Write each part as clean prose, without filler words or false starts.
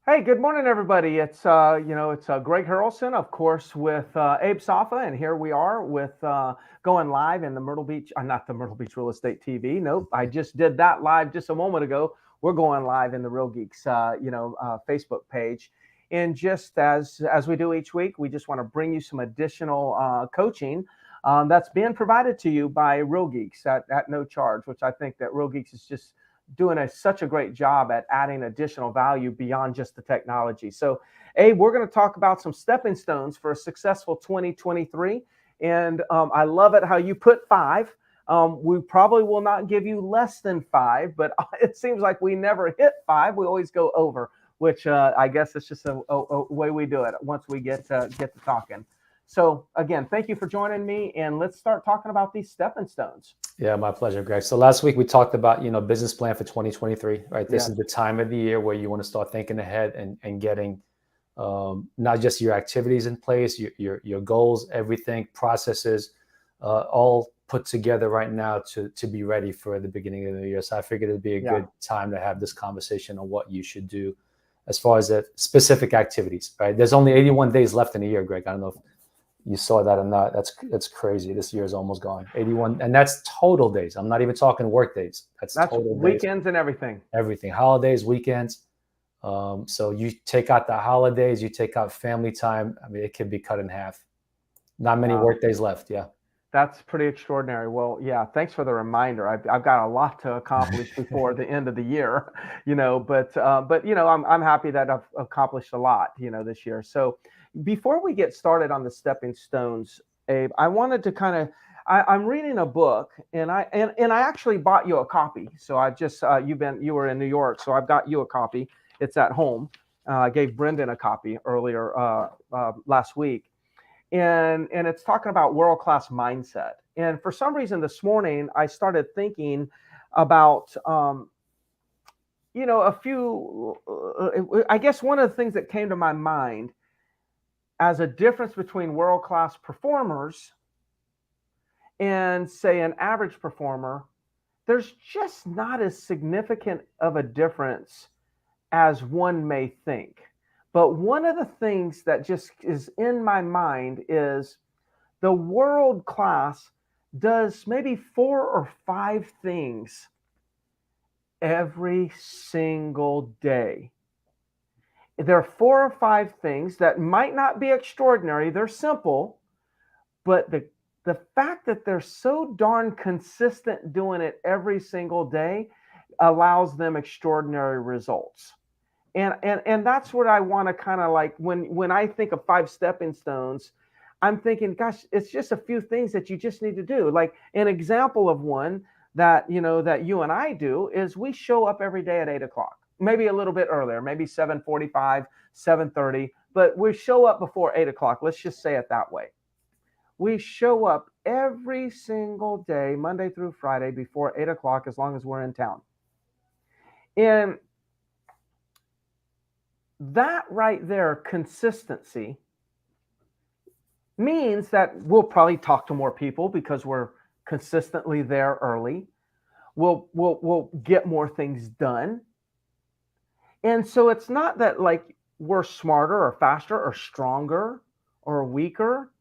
Hey, good morning, everybody. It's Greg Harrelson, of course, with Abe Safa, and here we are with going live in the Myrtle Beach, not the Myrtle Beach Real Estate TV. Nope, I just did that live just a moment ago. We're going live in the Real Geeks, Facebook page, and just as we do each week, we just want to bring you some additional coaching that's being provided to you by Real Geeks at no charge, which I think that Real Geeks is just doing such a great job at adding additional value beyond just the technology. So, Abe, we're going to talk about some stepping stones for a successful 2023. And I love it how you put five. We probably will not give you less than five, but it seems like we never hit five. We always go over, which I guess it's just a way we do it once we get to talking. So again, thank you for joining me, and let's start talking about these stepping stones. Yeah, my pleasure, Greg. So last week we talked about, business plan for 2023, right? This Yes. is the time of the year where you want to start thinking ahead and getting not just your activities in place, your goals, everything, processes, all put together right now to be ready for the beginning of the year. So I figured it'd be a good time to have this conversation on what you should do as far as the specific activities, right? There's only 81 days left in a year, Greg. I don't know if you saw that or not. That's crazy. This year is almost gone. 81, and that's total days. I'm not even talking work days. That's total weekends days. and everything. Everything, holidays, weekends. So you take out the holidays, you take out family time. I mean, it can be cut in half. Not many work days left. Yeah. That's pretty extraordinary. Well, yeah, thanks for the reminder. I've got a lot to accomplish before the end of the year, but I'm happy that I've accomplished a lot, this year. So before we get started on the stepping stones, Abe, I wanted to kind of, I'm reading a book, and I actually bought you a copy. So I just you were in New York, so I've got you a copy. It's at home. I gave Brendan a copy earlier last week. And it's talking about world-class mindset. And for some reason this morning, I started thinking about, a few, I guess one of the things that came to my mind as a difference between world-class performers and, say, an average performer, there's just not as significant of a difference as one may think. But one of the things that just is in my mind is the world class does maybe 4 or 5 things every single day. There are 4 or 5 things that might not be extraordinary. They're simple, but the fact that they're so darn consistent doing it every single day allows them extraordinary results. And that's what I want to kind of like when I think of 5 stepping stones, I'm thinking, gosh, it's just a few things that you just need to do. Like an example of one that that you and I do is we show up every day at 8:00, maybe a little bit earlier, maybe 7:45, 7:30, but we show up before 8:00. Let's just say it that way. We show up every single day, Monday through Friday, before 8:00, as long as we're in town. And that right there, consistency, means that we'll probably talk to more people because we're consistently there early. We'll get more things done. And so it's not that like we're smarter or faster or stronger or weaker.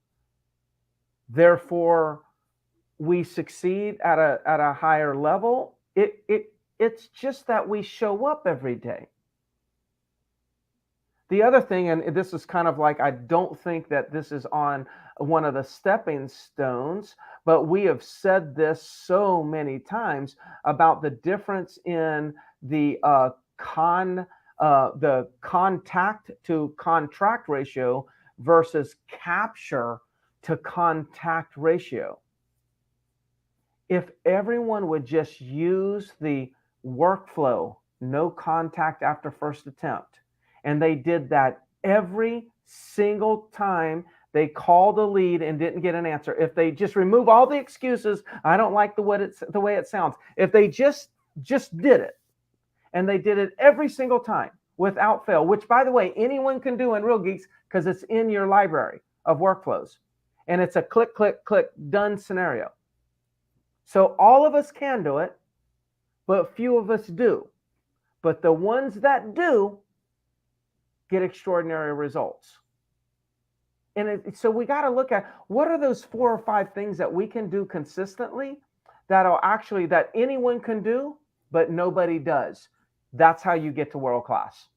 Therefore, we succeed at a higher level. It's just that we show up every day. The other thing, and this is kind of like, I don't think that this is on one of the stepping stones, but we have said this so many times about the difference in the contact to contract ratio versus capture to contact ratio. If everyone would just use the workflow, no contact after first attempt, and they did that every single time they called a lead and didn't get an answer. If they just remove all the excuses, I don't like the way it sounds. If they just did it, and they did it every single time without fail, which, by the way, anyone can do in Real Geeks because it's in your library of workflows. And it's a click, click, click, done scenario. So all of us can do it, but few of us do. But the ones that do, get extraordinary results. And so we got to look at what are those 4 or 5 things that we can do consistently that anyone can do, but nobody does. That's how you get to world class.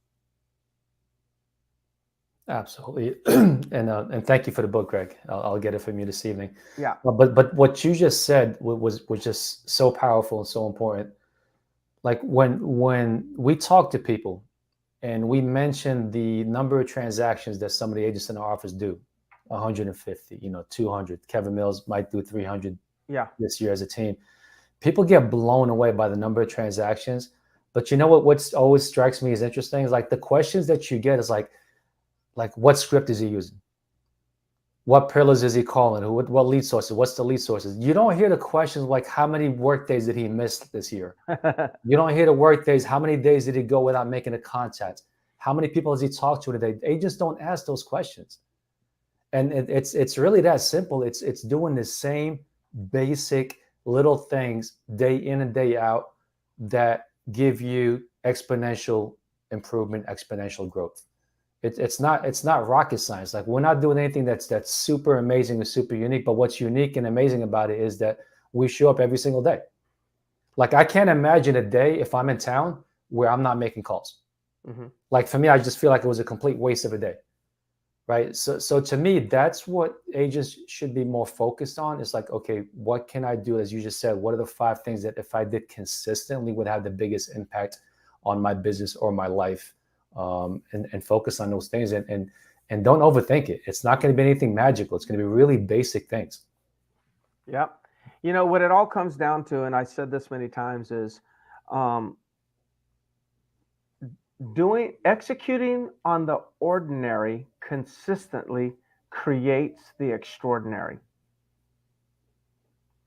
Absolutely. And thank you for the book, Greg. I'll get it from you this evening. Yeah. But what you just said was just so powerful and so important. Like when we talk to people and we mention the number of transactions that some of the agents in our office do, 150, 200. Kevin Mills might do 300 this year as a team. People get blown away by the number of transactions. But you know what's always strikes me as interesting is like the questions that you get is like what script is he using? What pillars is he calling? What lead sources? What's the lead sources? You don't hear the questions like how many work days did he miss this year? You don't hear the work days. How many days did he go without making a contact? How many people has he talked to today? Agents don't ask those questions. And it's really that simple. It's doing the same basic little things day in and day out that give you exponential improvement, exponential growth. It's not rocket science. Like we're not doing anything that's super amazing or super unique. But what's unique and amazing about it is that we show up every single day. Like I can't imagine a day if I'm in town where I'm not making calls. Mm-hmm. Like for me, I just feel like it was a complete waste of a day. Right. So to me, that's what agents should be more focused on. It's like, okay, what can I do? As you just said, what are the 5 things that if I did consistently would have the biggest impact on my business or my life? And focus on those things and don't overthink it. It's not going to be anything magical. It's going to be really basic things. Yeah. What it all comes down to, and I said this many times, is executing on the ordinary consistently creates the extraordinary.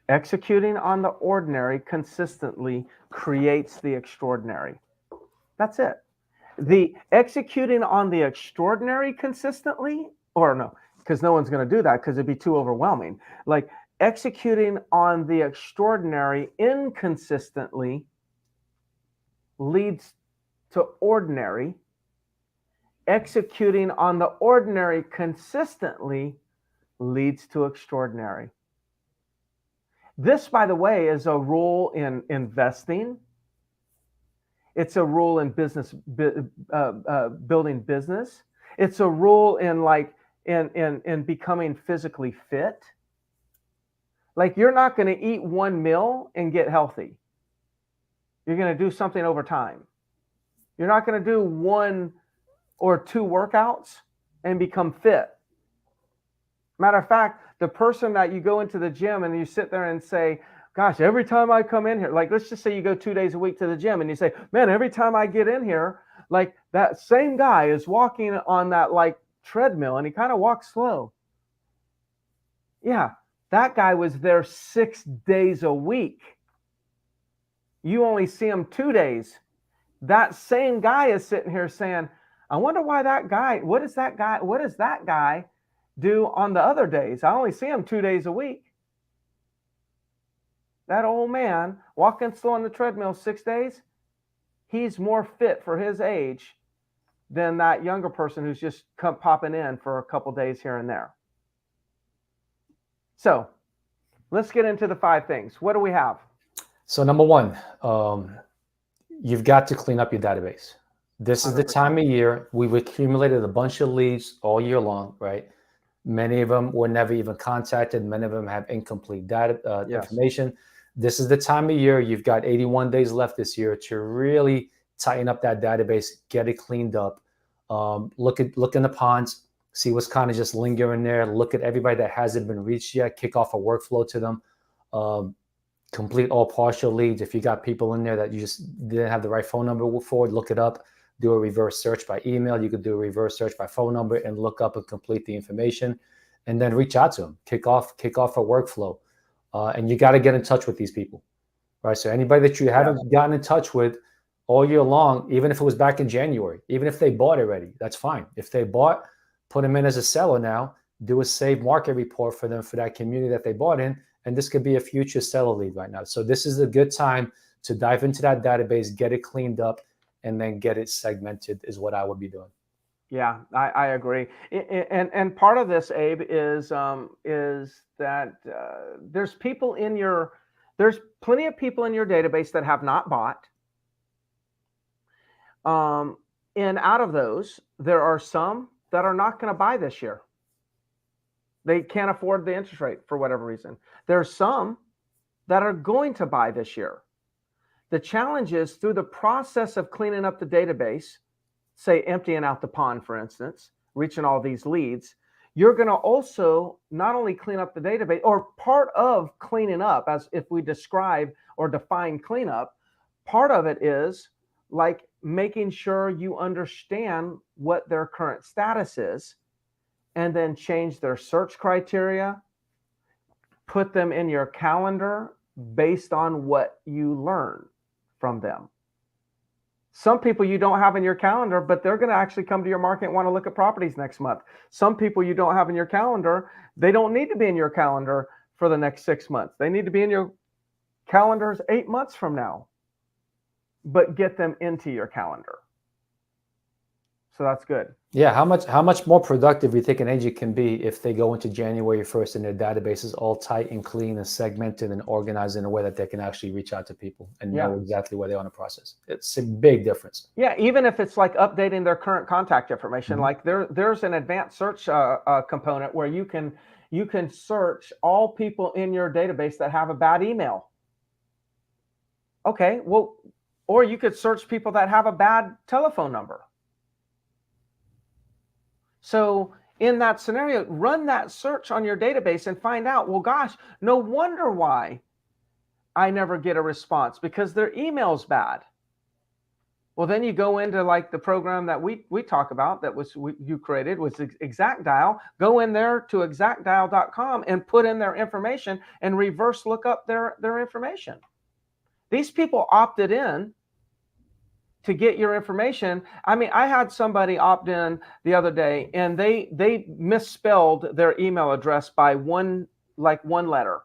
Executing on the ordinary consistently creates the extraordinary. That's it. The executing on the extraordinary consistently, or no, because no one's going to do that because it'd be too overwhelming. Like executing on the extraordinary inconsistently leads to ordinary. Executing on the ordinary consistently leads to extraordinary. This, by the way, is a rule in investing. It's a rule in business, building business. It's a rule in becoming physically fit. Like you're not going to eat one meal and get healthy. You're going to do something over time. You're not going to do 1 or 2 workouts and become fit. Matter of fact, the person that you go into the gym and you sit there and say, gosh, every time I come in here, like let's just say you go 2 days a week to the gym and you say, man, every time I get in here, like that same guy is walking on that like treadmill and he kind of walks slow. Yeah, that guy was there 6 days a week. You only see him 2 days. That same guy is sitting here saying, I wonder why what does that guy do on the other days? I only see him 2 days a week. That old man walking slow on the treadmill 6 days, he's more fit for his age than that younger person who's just popping in for a couple days here and there. So let's get into the 5 things. What do we have? So number 1, you've got to clean up your database. This 100%. Is the time of year we've accumulated a bunch of leads all year long, right? Many of them were never even contacted. Many of them have incomplete data information. This is the time of year you've got 81 days left this year to really tighten up that database, get it cleaned up. Look in the ponds, see what's kind of just lingering there. Look at everybody that hasn't been reached yet. Kick off a workflow to them. Complete all partial leads. If you got people in there that you just didn't have the right phone number for, look it up. Do a reverse search by email. You could do a reverse search by phone number and look up and complete the information, and then reach out to them. Kick off a workflow, and you got to get in touch with these people, right? So anybody that you haven't gotten in touch with all year long, even if it was back in January, even if they bought already, that's fine. If they bought, put them in as a seller now. Do a save market report for them for that community that they bought in. And this could be a future seller lead right now. So this is a good time to dive into that database, get it cleaned up, and then get it segmented is what I would be doing. Yeah, I agree. And part of this, Abe, is that there's plenty of people in your database that have not bought. And out of those, there are some that are not going to buy this year. They can't afford the interest rate for whatever reason. There's some that are going to buy this year. The challenge is through the process of cleaning up the database, say emptying out the pond, for instance, reaching all these leads, you're going to also not only clean up the database, or part of cleaning up, as if we describe or define cleanup, part of it is like making sure you understand what their current status is, and then change their search criteria, put them in your calendar based on what you learn from them. Some people you don't have in your calendar, but they're going to actually come to your market and want to look at properties next month. Some people you don't have in your calendar, they don't need to be in your calendar for the next 6 months. They need to be in your calendars 8 months from now, but get them into your calendar. So that's good. Yeah, how much more productive you think an agent can be if they go into January 1st and their database is all tight and clean and segmented and organized in a way that they can actually reach out to people and know exactly where they are in the process. It's a big difference. Yeah, even if it's like updating their current contact information, like there's an advanced search component where you can search all people in your database that have a bad email. Okay, well, or you could search people that have a bad telephone number. So in that scenario, run that search on your database and find out, well, gosh, no wonder why I never get a response, because their email's bad. Well, then you go into like the program that we talk about that you created was ExactDial. Go in there to exactdial.com and put in their information and reverse look up their information. These people opted in to get your information. I mean, I had somebody opt in the other day and they misspelled their email address by one letter.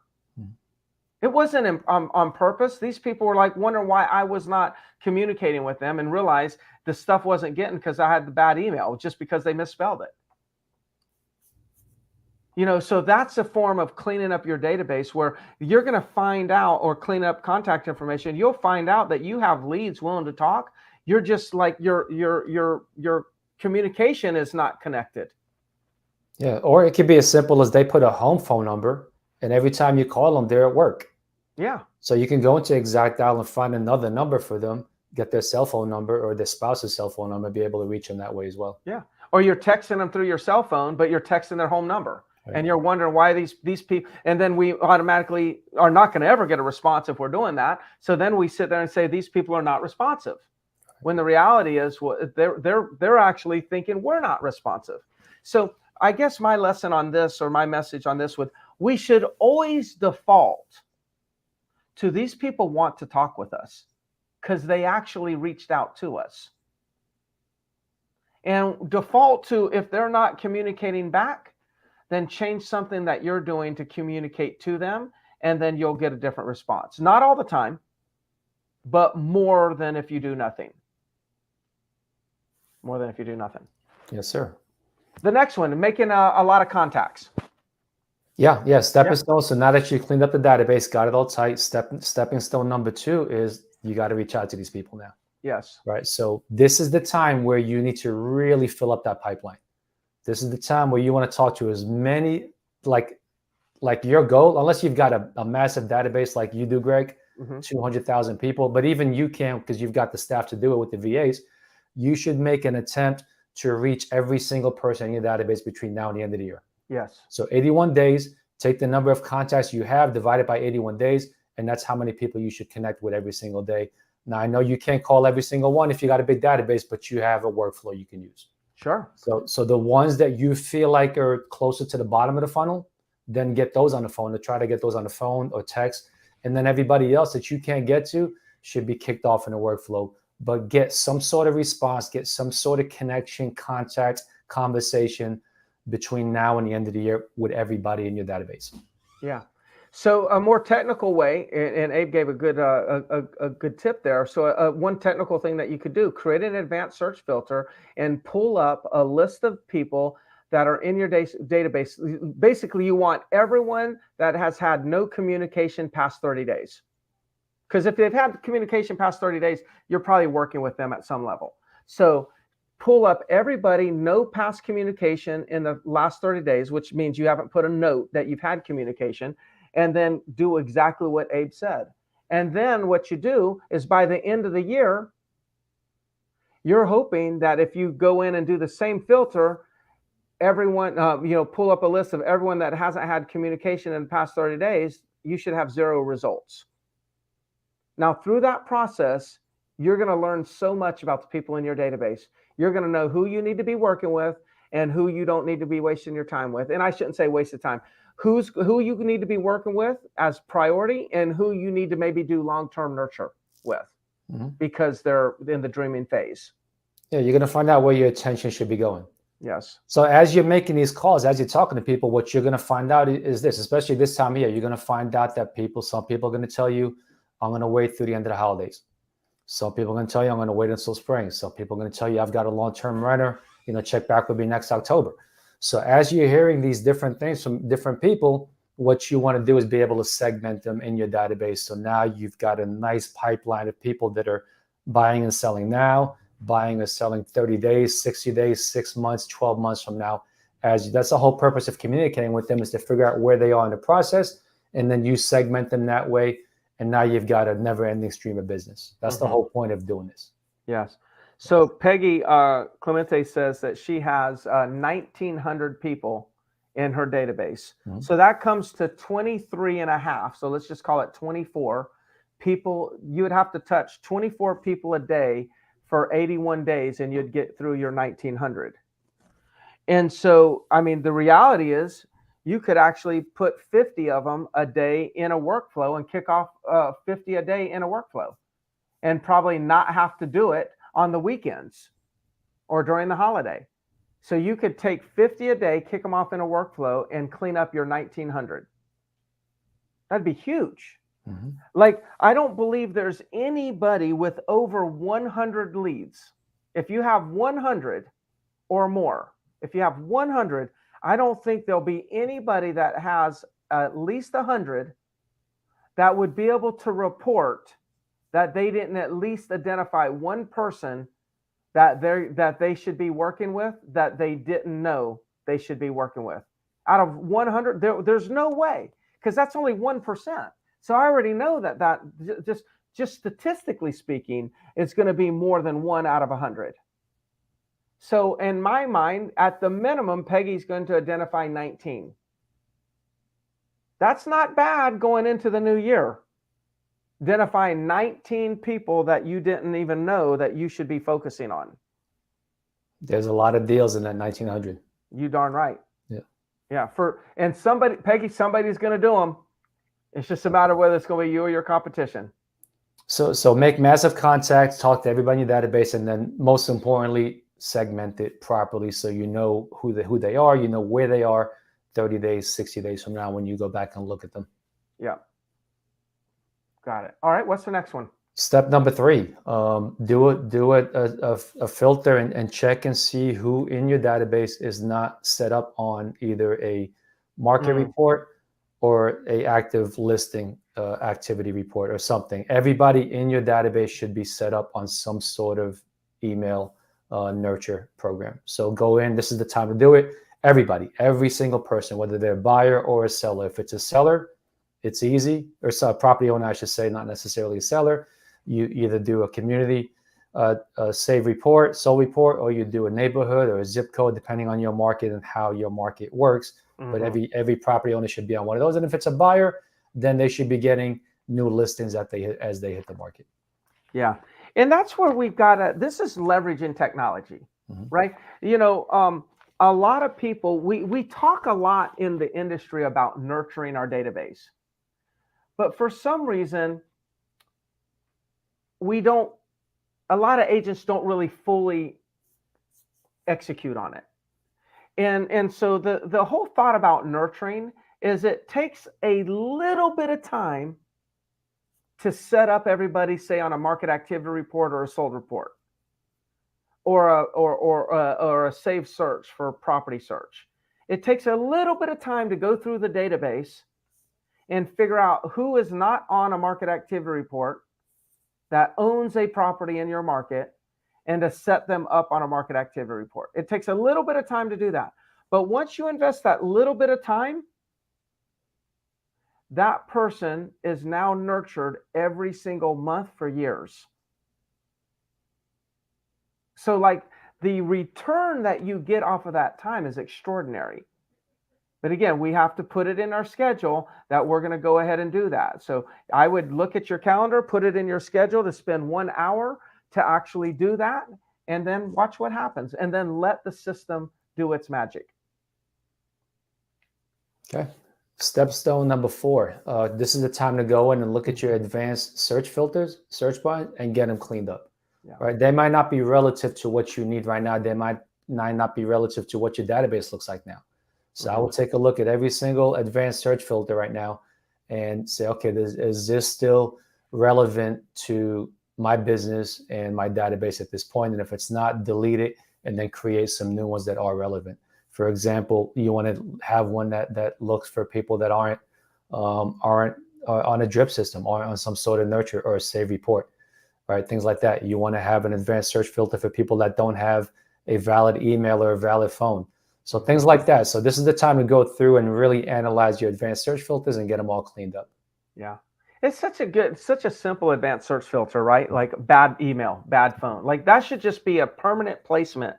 It wasn't on purpose. These people were like wondering why I was not communicating with them, and realized the stuff wasn't getting because I had the bad email, just because they misspelled it. You know, so that's a form of cleaning up your database, where you're going to find out, or clean up contact information. You'll find out that you have leads willing to talk. You're just like your communication is not connected. Yeah, or it could be as simple as they put a home phone number, and every time you call them, they're at work. Yeah. So you can go into ExactDial and find another number for them, get their cell phone number or their spouse's cell phone number, be able to reach them that way as well. Yeah. Or you're texting them through your cell phone, but you're texting their home number. Right. And you're wondering why these people, and then we automatically are not going to ever get a response if we're doing that. So then we sit there and say these people are not responsive, when the reality is, well, they're actually thinking we're not responsive. So I guess my lesson on this, or my message on this, we should always default to these people want to talk with us because they actually reached out to us. And default to, if they're not communicating back, then change something that you're doing to communicate to them, and then you'll get a different response. Not all the time, but more than if you do nothing. More than if you do nothing. Yes, sir. The next one, making a lot of contacts. Yeah, stepping stone. So now that you cleaned up the database, got it all tight, stepping stone number 2 is you got to reach out to these people now. Yes. Right. So this is the time where you need to really fill up that pipeline. This is the time where you want to talk to as many, like your goal, unless you've got a massive database like you do, Greg, 200,000 people, but even you can't, because you've got the staff to do it with the VAs. You should make an attempt to reach every single person in your database between now and the end of the year. Yes. So 81 days, take the number of contacts you have, divide it by 81 days, and that's how many people you should connect with every single day. Now, I know you can't call every single one if you got a big database, but you have a workflow you can use. Sure. So the ones that you feel like are closer to the bottom of the funnel, then get those on the phone, to try to get those on the phone or text. And then everybody else that you can't get to should be kicked off in a workflow. But get some sort of response, get some sort of connection, contact, conversation between now and the end of the year with everybody in your database. Yeah. So a more technical way, and Abe gave a good tip there. So one technical thing that you could do: create an advanced search filter and pull up a list of people that are in your database. Basically, you want everyone that has had no communication past 30 days. Because if they've had communication past 30 days, you're probably working with them at some level. So pull up everybody, no past communication in the last 30 days, which means you haven't put a note that you've had communication, and then do exactly what Abe said. And then what you do is by the end of the year, you're hoping that if you go in and do the same filter, everyone, pull up a list of everyone that hasn't had communication in the past 30 days, you should have 0 results. Now, through that process, you're going to learn so much about the people in your database. You're going to know who you need to be working with and who you don't need to be wasting your time with. And I shouldn't say wasted time. Who you need to be working with as priority and who you need to maybe do long-term nurture with, because they're in the dreaming phase. Yeah, you're going to find out where your attention should be going. Yes. So as you're making these calls, as you're talking to people, what you're going to find out is this, especially this time of year, you're going to find out that some people are going to tell you, I'm going to wait through the end of the holidays. Some people are going to tell you, I'm going to wait until spring. Some people are going to tell you, I've got a long-term renter, check back with me next October. So as you're hearing these different things from different people, what you want to do is be able to segment them in your database. So now you've got a nice pipeline of people that are buying and selling now, buying or selling 30 days, 60 days, 6 months, 12 months from now. That's the whole purpose of communicating with them, is to figure out where they are in the process. And then you segment them that way. And now you've got a never-ending stream of business. That's the whole point of doing this. Yes. So Peggy Clemente says that she has 1,900 people in her database. So that comes to 23 and a half. So let's just call it 24 people. You would have to touch 24 people a day for 81 days and you'd get through your 1,900. And so, I mean, the reality is, you could actually put 50 of them a day in a workflow and kick off 50 a day in a workflow, and probably not have to do it on the weekends or during the holiday. So you could take 50 a day, kick them off in a workflow, and clean up your 1,900. That'd be huge. Like, I don't believe there's anybody with over 100 leads. If you have 100 or more, if you have 100, I don't think there'll be anybody that has at least 100 that would be able to report that they didn't at least identify one person that they should be working with that they didn't know they should be working with. Out of 100, there's no way, because that's only 1%. So I already know that just statistically speaking, it's going to be more than 1 out of 100. So in my mind, at the minimum, Peggy's going to identify 19. That's not bad going into the new year. Identifying 19 people that you didn't even know that you should be focusing on. There's a lot of deals in that 1,900. You darn right. Yeah. Yeah. Peggy, somebody's going to do them. It's just a matter of whether it's going to be you or your competition. So make massive contacts, talk to everybody in your database, and then most importantly, segment it properly so you know who they are, you know where they are 30 days, 60 days from now when you go back and look at them. Yeah. Got it. All right. What's the next one? Step number 3, do a filter and check and see who in your database is not set up on either a market report or a active listing activity report or something. Everybody in your database should be set up on some sort of email nurture program. So go in, this is the time to do it. Everybody, every single person, whether they're a buyer or a seller. If it's a seller, it's easy, or a property owner, I should say, not necessarily a seller. You either do a community save report, soul report, or you do a neighborhood or a zip code, depending on your market and how your market works. But every property owner should be on one of those. And if it's a buyer, then they should be getting new listings as they hit the market. Yeah. And that's where we've got this is leveraging technology, right? A lot of people, we talk a lot in the industry about nurturing our database, but for some reason, a lot of agents don't really fully execute on it. And so the whole thought about nurturing is it takes a little bit of time to set up everybody, say, on a market activity report or a sold report, or a saved search for property search. It takes a little bit of time to go through the database and figure out who is not on a market activity report that owns a property in your market, and to set them up on a market activity report. It takes a little bit of time to do that. But once you invest that little bit of time, that person is now nurtured every single month for years. So like the return that you get off of that time is extraordinary. But again, we have to put it in our schedule that we're going to go ahead and do that. So I would look at your calendar, put it in your schedule to spend 1 hour to actually do that, and then watch what happens, and then let the system do its magic. Okay. Stepstone number 4. This is the time to go in and look at your advanced search filters, search bar, and get them cleaned up. Yeah. Right? They might not be relative to what you need right now. They might not be relative to what your database looks like now. So I will take a look at every single advanced search filter right now and say, okay, is this still relevant to my business and my database at this point? And if it's not, delete it and then create some new ones that are relevant. For example, you want to have one that looks for people that aren't on a drip system or on some sort of nurture or a save report, right? Things like that. You want to have an advanced search filter for people that don't have a valid email or a valid phone. So things like that. So this is the time to go through and really analyze your advanced search filters and get them all cleaned up. Yeah. It's such a simple advanced search filter, right? Like bad email, bad phone. Like that should just be a permanent placement.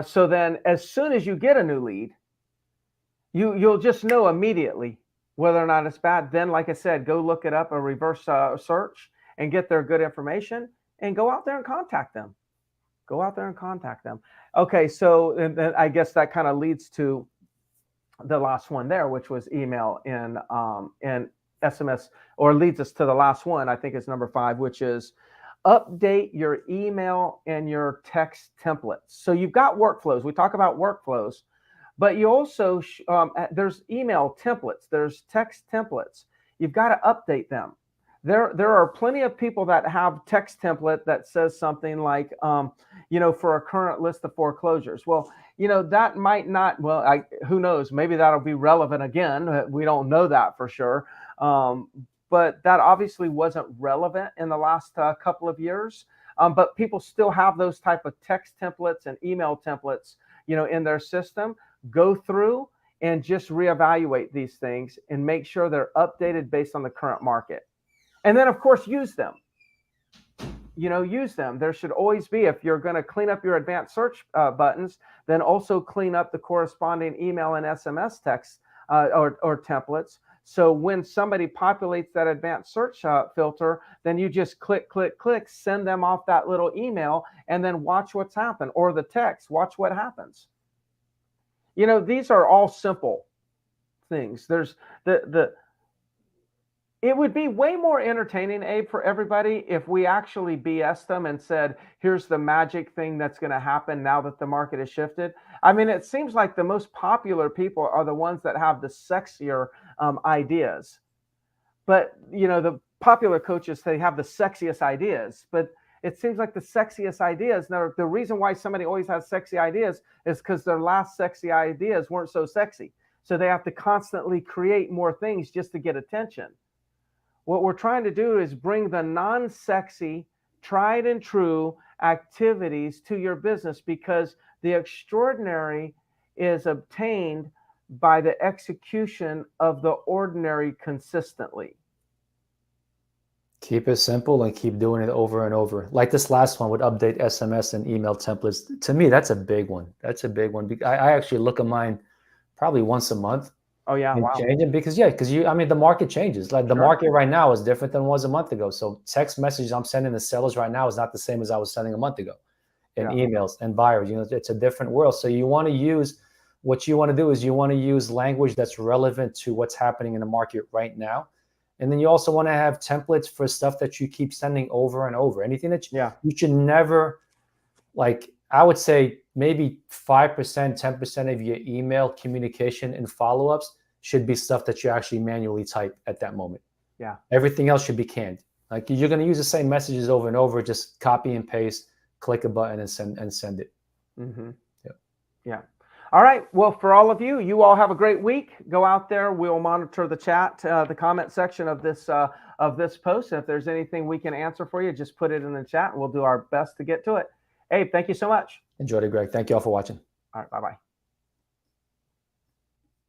So then as soon as you get a new lead, you'll just know immediately whether or not it's bad. Then, like I said, go look it up, a reverse search, and get their good information and go out there and contact them. Go out there and contact them. Okay, so and I guess that kind of leads to the last one there, which was email and SMS, or leads us to the last one, I think is number 5, which is update your email and your text templates. So you've got workflows. We talk about workflows, but you also, there's email templates, there's text templates. You've got to update them. There are plenty of people that have text template that says something like, for a current list of foreclosures. Well, that might not, who knows, maybe that'll be relevant again. We don't know that for sure. But that obviously wasn't relevant in the last couple of years. But people still have those type of text templates and email templates, in their system. Go through and just reevaluate these things and make sure they're updated based on the current market. And then, of course, use them. Use them. There should always be, if you're going to clean up your advanced search buttons, then also clean up the corresponding email and SMS text or templates. So when somebody populates that advanced search filter, then you just click, send them off that little email, and then watch what's happened, or the text, watch what happens. These are all simple things. There's it would be way more entertaining, Abe, for everybody if we actually BS them and said, here's the magic thing that's going to happen now that the market has shifted. I mean, it seems like the most popular people are the ones that have the sexier ideas. But, the popular coaches, they have the sexiest ideas. But it seems like the sexiest ideas, now, the reason why somebody always has sexy ideas is because their last sexy ideas weren't so sexy. So they have to constantly create more things just to get attention. What we're trying to do is bring the non-sexy, tried and true activities to your business, because the extraordinary is obtained by the execution of the ordinary consistently. Keep it simple and keep doing it over and over. Like this last one with update SMS and email templates. To me, that's a big one. That's a big one. I actually look at mine probably once a month. Oh yeah, wow. Change it because the market changes. Like the market right now is different than it was a month ago. So text messages I'm sending to sellers right now is not the same as I was sending a month ago. And emails and buyers, it's a different world. So you want to use, what you want to do is you want to use language that's relevant to what's happening in the market right now. And then you also want to have templates for stuff that you keep sending over and over. Anything that you should never, like, I would say maybe 5%, 10% of your email communication and follow-ups should be stuff that you actually manually type at that moment. Yeah. Everything else should be canned. Like you're going to use the same messages over and over, just copy and paste, click a button and send it. Mm-hmm. Yep. Yeah. All right. Well, for all of you, you all have a great week. Go out there. We'll monitor the chat, the comment section of this post. And if there's anything we can answer for you, just put it in the chat and we'll do our best to get to it. Abe, thank you so much. Enjoyed it, Greg. Thank you all for watching. All right. Bye-bye.